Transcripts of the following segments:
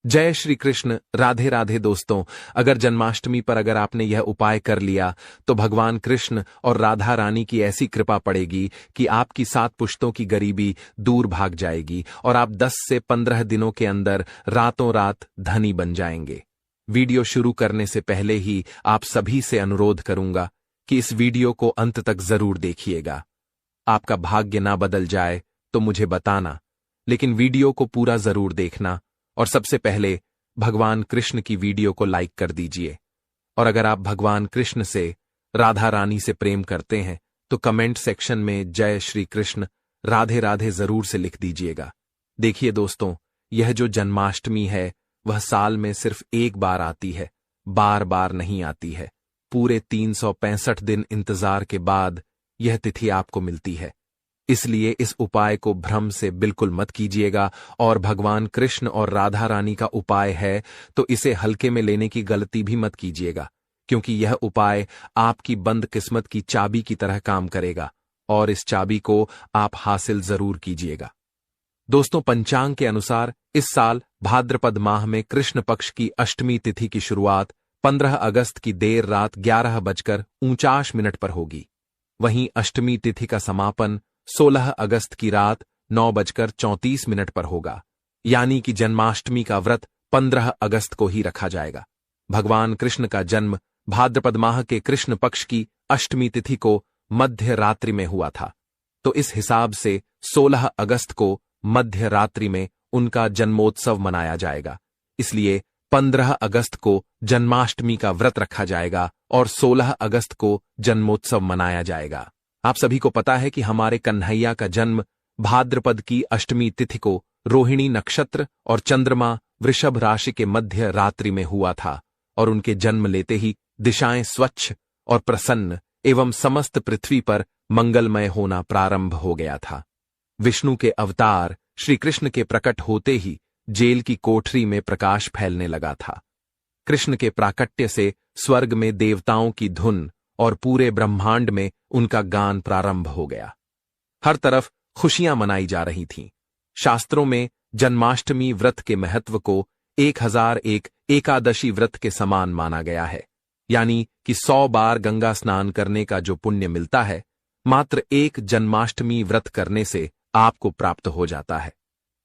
जय श्री कृष्ण। राधे राधे दोस्तों, अगर जन्माष्टमी पर अगर आपने यह उपाय कर लिया तो भगवान कृष्ण और राधा रानी की ऐसी कृपा पड़ेगी कि आपकी 7 पुश्तों की गरीबी दूर भाग जाएगी और आप 10 से 15 दिनों के अंदर रातों रात धनी बन जाएंगे। वीडियो शुरू करने से पहले ही आप सभी से अनुरोध करूंगा कि इस वीडियो को अंत तक जरूर देखिएगा। आपका भाग्य ना बदल जाए तो मुझे बताना, लेकिन वीडियो को पूरा जरूर देखना। और सबसे पहले भगवान कृष्ण की वीडियो को लाइक कर दीजिए। और अगर आप भगवान कृष्ण से, राधा रानी से प्रेम करते हैं तो कमेंट सेक्शन में जय श्री कृष्ण राधे राधे जरूर से लिख दीजिएगा। देखिए दोस्तों, यह जो जन्माष्टमी है वह साल में सिर्फ एक बार आती है, बार बार नहीं आती है। पूरे 365 दिन इंतजार के बाद यह तिथि आपको मिलती है। इसलिए इस उपाय को भ्रम से बिल्कुल मत कीजिएगा। और भगवान कृष्ण और राधा रानी का उपाय है तो इसे हल्के में लेने की गलती भी मत कीजिएगा, क्योंकि यह उपाय आपकी बंद किस्मत की चाबी की तरह काम करेगा और इस चाबी को आप हासिल जरूर कीजिएगा। दोस्तों, पंचांग के अनुसार इस साल भाद्रपद माह में कृष्ण पक्ष की अष्टमी तिथि की शुरुआत 15 अगस्त की देर रात 11:49 पर होगी। वहीं अष्टमी तिथि का समापन 16 अगस्त की रात 9:34 पर होगा, यानी कि जन्माष्टमी का व्रत 15 अगस्त को ही रखा जाएगा। भगवान कृष्ण का जन्म भाद्रपद माह के कृष्ण पक्ष की अष्टमी तिथि को मध्य रात्रि में हुआ था, तो इस हिसाब से 16 अगस्त को मध्य रात्रि में उनका जन्मोत्सव मनाया जाएगा। इसलिए 15 अगस्त को जन्माष्टमी का व्रत रखा जाएगा और 16 अगस्त को जन्मोत्सव मनाया जाएगा। आप सभी को पता है कि हमारे कन्हैया का जन्म भाद्रपद की अष्टमी तिथि को रोहिणी नक्षत्र और चंद्रमा वृषभ राशि के मध्य रात्रि में हुआ था और उनके जन्म लेते ही दिशाएं स्वच्छ और प्रसन्न एवं समस्त पृथ्वी पर मंगलमय होना प्रारंभ हो गया था। विष्णु के अवतार श्री कृष्ण के प्रकट होते ही जेल की कोठरी में प्रकाश फैलने लगा था। कृष्ण के प्राकट्य से स्वर्ग में देवताओं की धुन और पूरे ब्रह्मांड में उनका गान प्रारंभ हो गया। हर तरफ खुशियां मनाई जा रही थीं। शास्त्रों में जन्माष्टमी व्रत के महत्व को 1001 एकादशी व्रत के समान माना गया है, यानी कि 100 बार गंगा स्नान करने का जो पुण्य मिलता है, मात्र एक जन्माष्टमी व्रत करने से आपको प्राप्त हो जाता है।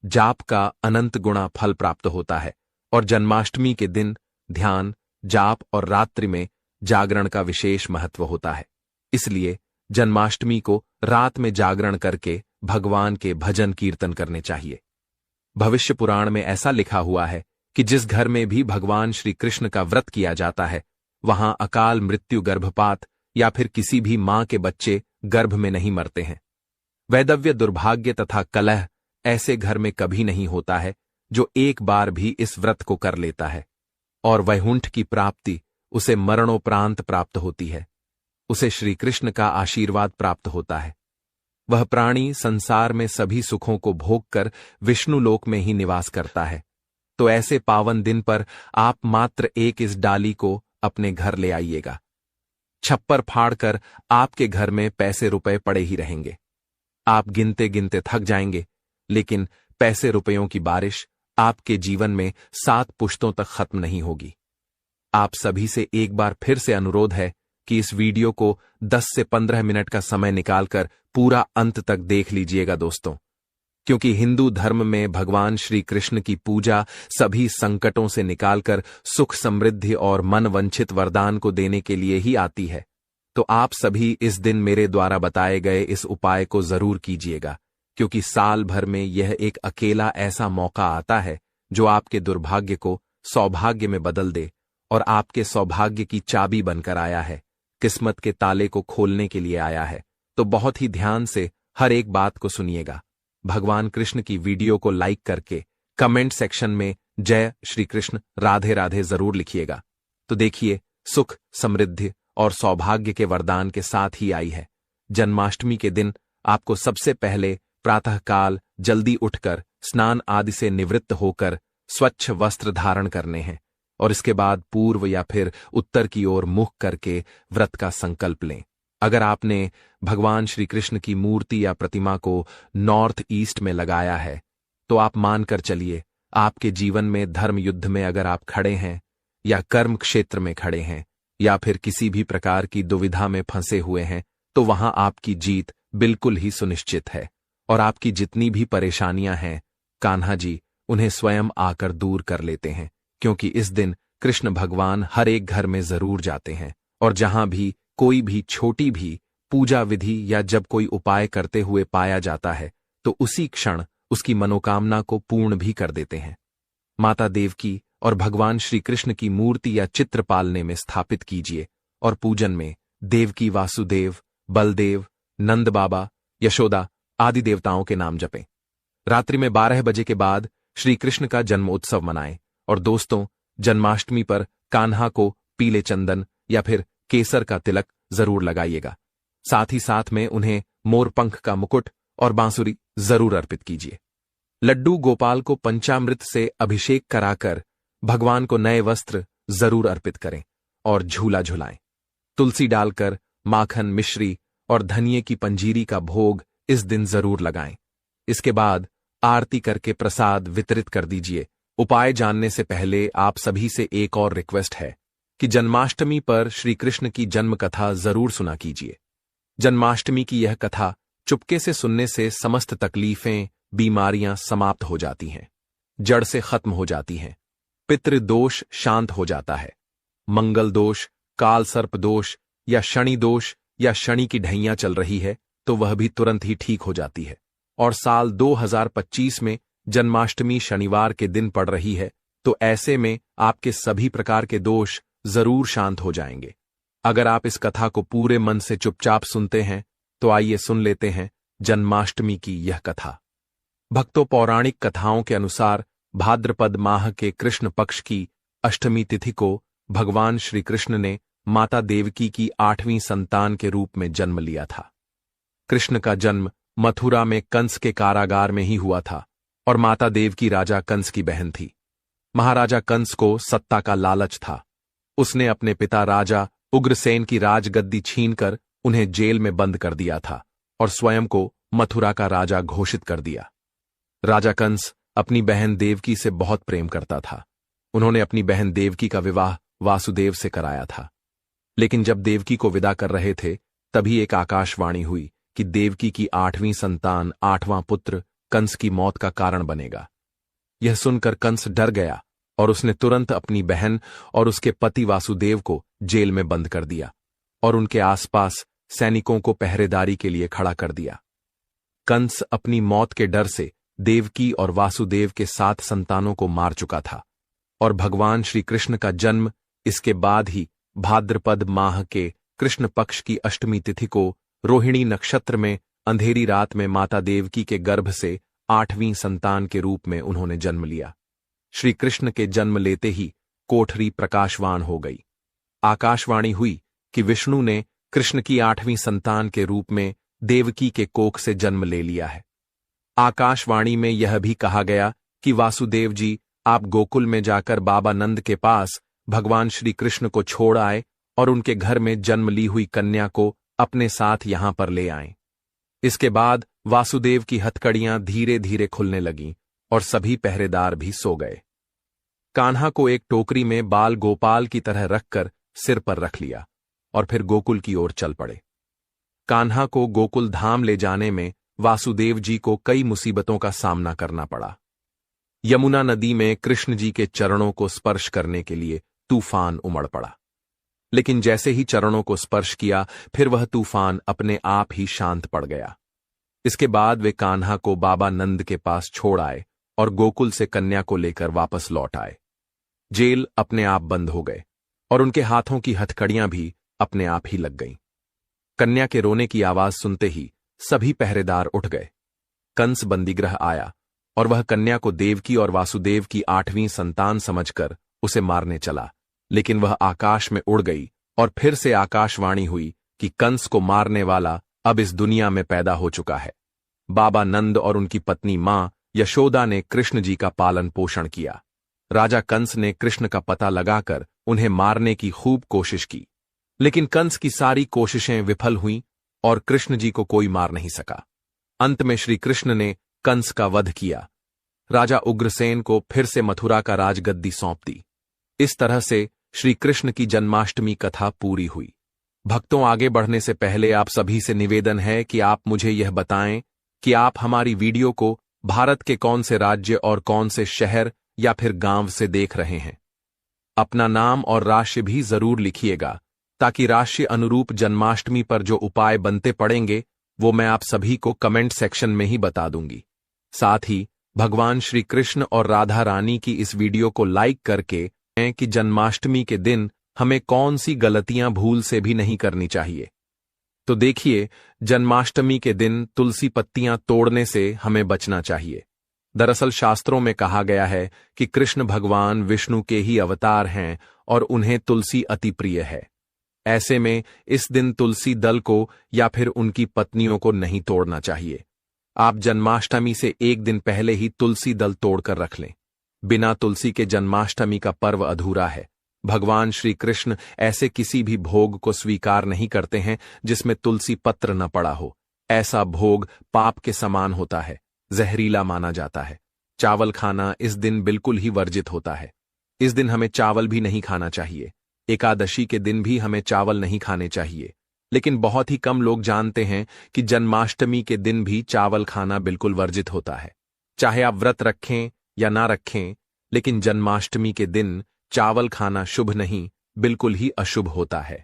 जाप का अनंत गुणा फल प्राप्त होता है और जन्माष्टमी के दिन ध्यान, जाप और रात्रि में जागरण का विशेष महत्व होता है। इसलिए जन्माष्टमी को रात में जागरण करके भगवान के भजन कीर्तन करने चाहिए। भविष्य पुराण में ऐसा लिखा हुआ है कि जिस घर में भी भगवान श्री कृष्ण का व्रत किया जाता है, वहां अकाल मृत्यु, गर्भपात या फिर किसी भी मां के बच्चे गर्भ में नहीं मरते हैं। वैधव्य, दुर्भाग्य तथा कलह ऐसे घर में कभी नहीं होता है जो एक बार भी इस व्रत को कर लेता है। और वैकुंठ की प्राप्ति उसे मरणोपरांत प्राप्त होती है। उसे श्री कृष्ण का आशीर्वाद प्राप्त होता है। वह प्राणी संसार में सभी सुखों को भोगकर विष्णु लोक में ही निवास करता है। तो ऐसे पावन दिन पर आप मात्र एक इस डाली को अपने घर ले आइएगा। छप्पर फाड़कर आपके घर में पैसे रुपए पड़े ही रहेंगे। आप गिनते गिनते थक जाएंगे, लेकिन पैसे रुपयों की बारिश आपके जीवन में 7 पुश्तों तक खत्म नहीं होगी। आप सभी से एक बार फिर से अनुरोध है कि इस वीडियो को 10 से 15 मिनट का समय निकालकर पूरा अंत तक देख लीजिएगा दोस्तों, क्योंकि हिंदू धर्म में भगवान श्री कृष्ण की पूजा सभी संकटों से निकालकर सुख, समृद्धि और मन वंचित वरदान को देने के लिए ही आती है। तो आप सभी इस दिन मेरे द्वारा बताए गए इस उपाय को जरूर कीजिएगा, क्योंकि साल भर में यह एक अकेला ऐसा मौका आता है जो आपके दुर्भाग्य को सौभाग्य में बदल दे और आपके सौभाग्य की चाबी बनकर आया है, किस्मत के ताले को खोलने के लिए आया है। तो बहुत ही ध्यान से हर एक बात को सुनिएगा। भगवान कृष्ण की वीडियो को लाइक करके कमेंट सेक्शन में जय श्री कृष्ण राधे राधे जरूर लिखिएगा। तो देखिए, सुख, समृद्धि और सौभाग्य के वरदान के साथ ही आई है। जन्माष्टमी के दिन आपको सबसे पहले प्रातःकाल जल्दी उठकर स्नान आदि से निवृत्त होकर स्वच्छ वस्त्र धारण करने हैं और इसके बाद पूर्व या फिर उत्तर की ओर मुख करके व्रत का संकल्प लें। अगर आपने भगवान श्री कृष्ण की मूर्ति या प्रतिमा को नॉर्थ ईस्ट में लगाया है तो आप मानकर चलिए आपके जीवन में धर्म युद्ध में अगर आप खड़े हैं या कर्म क्षेत्र में खड़े हैं या फिर किसी भी प्रकार की दुविधा में फंसे हुए हैं, तो वहां आपकी जीत बिल्कुल ही सुनिश्चित है। और आपकी जितनी भी परेशानियां हैं, कान्हा जी उन्हें स्वयं आकर दूर कर लेते हैं, क्योंकि इस दिन कृष्ण भगवान हर एक घर में जरूर जाते हैं और जहां भी कोई भी छोटी भी पूजा विधि या जब कोई उपाय करते हुए पाया जाता है तो उसी क्षण उसकी मनोकामना को पूर्ण भी कर देते हैं। माता देवकी और भगवान श्री कृष्ण की मूर्ति या चित्र पालने में स्थापित कीजिए और पूजन में देवकी, वासुदेव, बलदेव, नंद बाबा, यशोदा आदि देवताओं के नाम जपें। रात्रि में 12 बजे के बाद श्री कृष्ण का जन्म उत्सव मनाएं और दोस्तों, जन्माष्टमी पर कान्हा को पीले चंदन या फिर केसर का तिलक जरूर लगाइएगा। साथ ही साथ में उन्हें मोरपंख का मुकुट और बांसुरी जरूर अर्पित कीजिए। लड्डू गोपाल को पंचामृत से अभिषेक कराकर भगवान को नए वस्त्र जरूर अर्पित करें और झूला झुलाएं। तुलसी डालकर माखन, मिश्री और धनिये की पंजीरी का भोग इस दिन जरूर लगाएं। इसके बाद आरती करके प्रसाद वितरित कर दीजिए। उपाय जानने से पहले आप सभी से एक और रिक्वेस्ट है कि जन्माष्टमी पर श्री कृष्ण की जन्म कथा जरूर सुना कीजिए। जन्माष्टमी की यह कथा चुपके से सुनने से समस्त तकलीफें, बीमारियां समाप्त हो जाती हैं, जड़ से खत्म हो जाती हैं, पितृदोष शांत हो जाता है, मंगल दोष, काल सर्प दोष या शनि दोष या शनि की ढैया चल रही है तो वह भी तुरंत ही ठीक हो जाती है। और साल 2025 में जन्माष्टमी शनिवार के दिन पड़ रही है, तो ऐसे में आपके सभी प्रकार के दोष जरूर शांत हो जाएंगे। अगर आप इस कथा को पूरे मन से चुपचाप सुनते हैं तो आइए सुन लेते हैं जन्माष्टमी की यह कथा। भक्तों, पौराणिक कथाओं के अनुसार भाद्रपद माह के कृष्ण पक्ष की अष्टमी तिथि को भगवान श्री कृष्ण ने माता देवकी की 8वीं संतान के रूप में जन्म लिया था। कृष्ण का जन्म मथुरा में कंस के कारागार में ही हुआ था और माता देवकी राजा कंस की बहन थी। महाराजा कंस को सत्ता का लालच था। उसने अपने पिता राजा उग्रसेन की राजगद्दी छीनकर उन्हें जेल में बंद कर दिया था और स्वयं को मथुरा का राजा घोषित कर दिया। राजा कंस अपनी बहन देवकी से बहुत प्रेम करता था। उन्होंने अपनी बहन देवकी का विवाह वासुदेव से कराया था। लेकिन जब देवकी को विदा कर रहे थे तभी एक आकाशवाणी हुई कि देवकी की 8वीं संतान, 8वां पुत्र कंस की मौत का कारण बनेगा। यह सुनकर कंस डर गया और उसने तुरंत अपनी बहन और उसके पति वासुदेव को जेल में बंद कर दिया और उनके आसपास सैनिकों को पहरेदारी के लिए खड़ा कर दिया। कंस अपनी मौत के डर से देवकी और वासुदेव के 7 संतानों को मार चुका था और भगवान श्री कृष्ण का जन्म इसके बाद ही भाद्रपद माह के कृष्ण पक्ष की अष्टमी तिथि को रोहिणी नक्षत्र में अंधेरी रात में माता देवकी के गर्भ से 8वीं संतान के रूप में उन्होंने जन्म लिया। श्री कृष्ण के जन्म लेते ही कोठरी प्रकाशवान हो गई। आकाशवाणी हुई कि विष्णु ने कृष्ण की 8वीं संतान के रूप में देवकी के कोख से जन्म ले लिया है। आकाशवाणी में यह भी कहा गया कि वासुदेव जी, आप गोकुल में जाकर बाबा नंद के पास भगवान श्री कृष्ण को छोड़ आए और उनके घर में जन्म ली हुई कन्या को अपने साथ यहां पर ले आए। इसके बाद वासुदेव की हथकड़ियां धीरे धीरे खुलने लगीं और सभी पहरेदार भी सो गए। कान्हा को एक टोकरी में बाल गोपाल की तरह रखकर सिर पर रख लिया और फिर गोकुल की ओर चल पड़े। कान्हा को गोकुल धाम ले जाने में वासुदेव जी को कई मुसीबतों का सामना करना पड़ा। यमुना नदी में कृष्ण जी के चरणों को स्पर्श करने के लिए तूफान उमड़ पड़ा, लेकिन जैसे ही चरणों को स्पर्श किया फिर वह तूफान अपने आप ही शांत पड़ गया। इसके बाद वे कान्हा को बाबा नंद के पास छोड़ आए और गोकुल से कन्या को लेकर वापस लौट आए। जेल अपने आप बंद हो गए और उनके हाथों की हथकड़ियां भी अपने आप ही लग गईं। कन्या के रोने की आवाज सुनते ही सभी पहरेदार उठ गए। कंस बंदीगृह आया और वह कन्या को देवकी और वासुदेव की 8वीं संतान समझकर उसे मारने चला, लेकिन वह आकाश में उड़ गई और फिर से आकाशवाणी हुई कि कंस को मारने वाला अब इस दुनिया में पैदा हो चुका है। बाबा नंद और उनकी पत्नी मां यशोदा ने कृष्ण जी का पालन पोषण किया। राजा कंस ने कृष्ण का पता लगाकर उन्हें मारने की खूब कोशिश की, लेकिन कंस की सारी कोशिशें विफल हुईं और कृष्ण जी को कोई मार नहीं सका। अंत में श्री कृष्ण ने कंस का वध किया। राजा उग्रसेन को फिर से मथुरा का राजगद्दी सौंप दी। इस तरह से श्री कृष्ण की जन्माष्टमी कथा पूरी हुई। भक्तों, आगे बढ़ने से पहले आप सभी से निवेदन है कि आप मुझे यह बताएं कि आप हमारी वीडियो को भारत के कौन से राज्य और कौन से शहर या फिर गांव से देख रहे हैं। अपना नाम और राशि भी जरूर लिखिएगा, ताकि राशि अनुरूप जन्माष्टमी पर जो उपाय बनते पड़ेंगे वो मैं आप सभी को कमेंट सेक्शन में ही बता दूंगी। साथ ही भगवान श्री कृष्ण और राधा रानी की इस वीडियो को लाइक करके कि जन्माष्टमी के दिन हमें कौन सी गलतियां भूल से भी नहीं करनी चाहिए। तो देखिए, जन्माष्टमी के दिन तुलसी पत्तियां तोड़ने से हमें बचना चाहिए। दरअसल शास्त्रों में कहा गया है कि कृष्ण भगवान विष्णु के ही अवतार हैं और उन्हें तुलसी अति प्रिय है। ऐसे में इस दिन तुलसी दल को या फिर उनकी पत्नियों को नहीं तोड़ना चाहिए। आप जन्माष्टमी से एक दिन पहले ही तुलसी दल तोड़कर रख लें। बिना तुलसी के जन्माष्टमी का पर्व अधूरा है। भगवान श्री कृष्ण ऐसे किसी भी भोग को स्वीकार नहीं करते हैं जिसमें तुलसी पत्र न पड़ा हो। ऐसा भोग पाप के समान होता है, जहरीला माना जाता है। चावल खाना इस दिन बिल्कुल ही वर्जित होता है। इस दिन हमें चावल भी नहीं खाना चाहिए। एकादशी के दिन भी हमें चावल नहीं खाने चाहिए। लेकिन बहुत ही कम लोग जानते हैं कि जन्माष्टमी के दिन भी चावल खाना बिल्कुल वर्जित होता है। चाहे आप व्रत रखें या ना रखें, लेकिन जन्माष्टमी के दिन चावल खाना शुभ नहीं, बिल्कुल ही अशुभ होता है।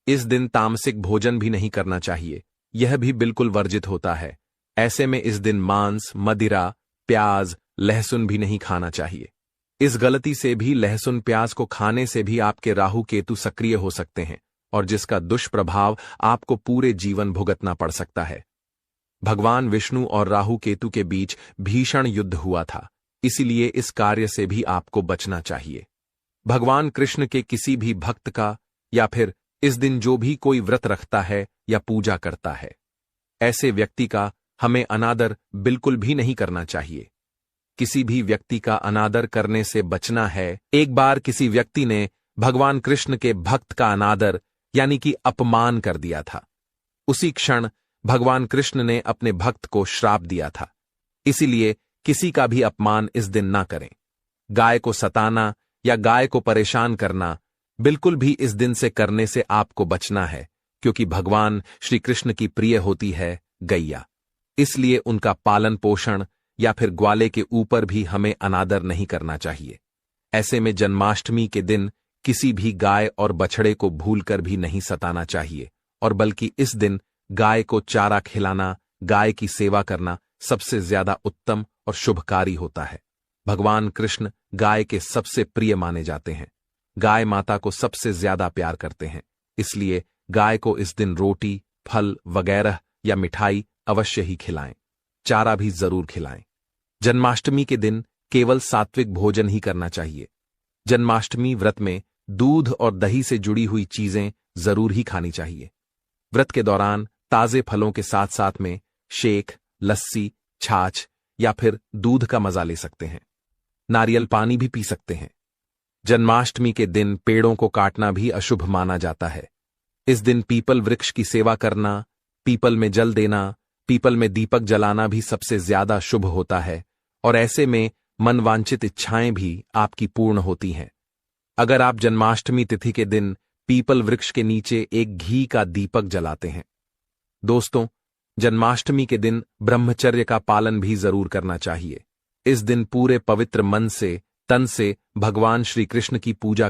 इस दिन तामसिक भोजन भी नहीं करना चाहिए, यह भी बिल्कुल वर्जित होता है। ऐसे में इस दिन मांस, मदिरा, प्याज, लहसुन भी नहीं खाना चाहिए। इस गलती से भी लहसुन प्याज को खाने से भी आपके राहु केतु सक्रिय हो सकते हैं और जिसका दुष्प्रभाव आपको पूरे जीवन भुगतना पड़ सकता है। भगवान विष्णु और राहु केतु के बीच भीषण युद्ध हुआ था, इसीलिए इस कार्य से भी आपको बचना चाहिए। भगवान कृष्ण के किसी भी भक्त का या फिर इस दिन जो भी कोई व्रत रखता है या पूजा करता है, ऐसे व्यक्ति का हमें अनादर बिल्कुल भी नहीं करना चाहिए। किसी भी व्यक्ति का अनादर करने से बचना है। एक बार किसी व्यक्ति ने भगवान कृष्ण के भक्त का अनादर यानी कि अपमान कर दिया था। उसी क्षण भगवान कृष्ण ने अपने भक्त को श्राप दिया था। इसीलिए किसी का भी अपमान इस दिन ना करें। गाय को सताना या गाय को परेशान करना बिल्कुल भी इस दिन से करने से आपको बचना है, क्योंकि भगवान श्री कृष्ण की प्रिय होती है गैया। इसलिए उनका पालन पोषण या फिर ग्वाले के ऊपर भी हमें अनादर नहीं करना चाहिए। ऐसे में जन्माष्टमी के दिन किसी भी गाय और बछड़े को भूलकर भी नहीं सताना चाहिए, और बल्कि इस दिन गाय को चारा खिलाना, गाय की सेवा करना सबसे ज्यादा उत्तम और शुभकारी होता है। भगवान कृष्ण गाय के सबसे प्रिय माने जाते हैं। गाय माता को सबसे ज्यादा प्यार करते हैं, इसलिए गाय को इस दिन रोटी, फल वगैरह या मिठाई अवश्य ही खिलाएं। चारा भी जरूर खिलाएं। जन्माष्टमी के दिन केवल सात्विक भोजन ही करना चाहिए। जन्माष्टमी व्रत में दूध और दही से जुड़ी हुई चीजें जरूर ही खानी चाहिए। व्रत के दौरान ताजे फलों के साथ साथ में शेक, लस्सी, छाछ या फिर दूध का मजा ले सकते हैं। नारियल पानी भी पी सकते हैं। जन्माष्टमी के दिन पेड़ों को काटना भी अशुभ माना जाता है। इस दिन पीपल वृक्ष की सेवा करना, पीपल में जल देना, पीपल में दीपक जलाना भी सबसे ज्यादा शुभ होता है, और ऐसे में मनवांछित इच्छाएं भी आपकी पूर्ण होती हैं। अगर आप जन्माष्टमी तिथि के दिन पीपल वृक्ष के नीचे एक घी का दीपक जलाते हैं। दोस्तों, जन्माष्टमी के दिन ब्रह्मचर्य का पालन भी जरूर करना चाहिए। इस दिन पूरे पवित्र मन से, तन से भगवान श्री कृष्ण की पूजा